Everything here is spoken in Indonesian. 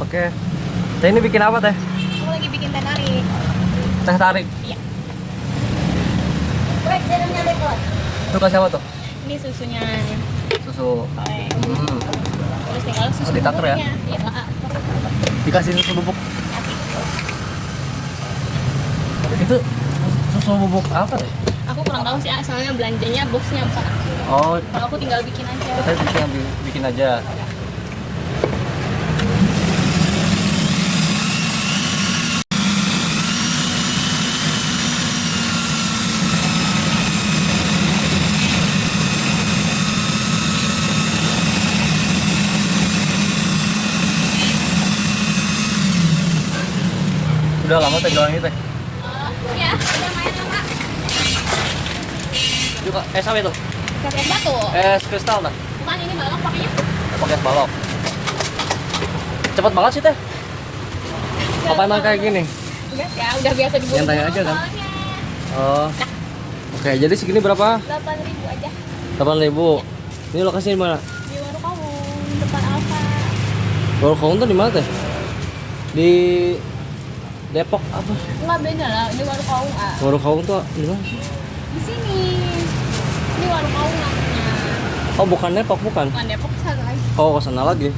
Oke. Teh ini bikin apa teh? Aku lagi bikin teh tarik. Teh tarik. Iya. Wait, jarumnya dekor. Itu kasih apa tuh? Ini susunya. Susu. Oleh. Hmm. Terus tinggal susu Ditaker ya? bubuknya. Iya. Dikasih susu bubuk. Itu susu bubuk apa teh? Aku kurang tahu sih, soalnya belanjanya boxnya besar. Oh, Kalau aku tinggal bikin aja. kita bikin aja. Udah lama teh jualan ini teh. Ya, udah main lama. Juga es apa itu? Pakai batu. Es kristal nah. Bukan ini balok pakainya. Pakai es balok. Cepet banget sih teh. Apa emang kayak gini? Enggak ya, udah biasa dibuat. Nyantai aja kan? Oh. Oke, jadi segini berapa? 8.000 aja. 8.000. Ini lokasinya di mana? Di Warung Kawung, depan Alfa. Warung Kawung tuh di mana teh? Di Depok apa? Enggak, beda lah, ini Warung Kawung ah. Warung Kawung tuh di mana? Di sini. Ini Warung Kawung namanya. Oh, bukan Depok, bukan. Bukan Depok, sana lagi. Oh, ke sana lagi.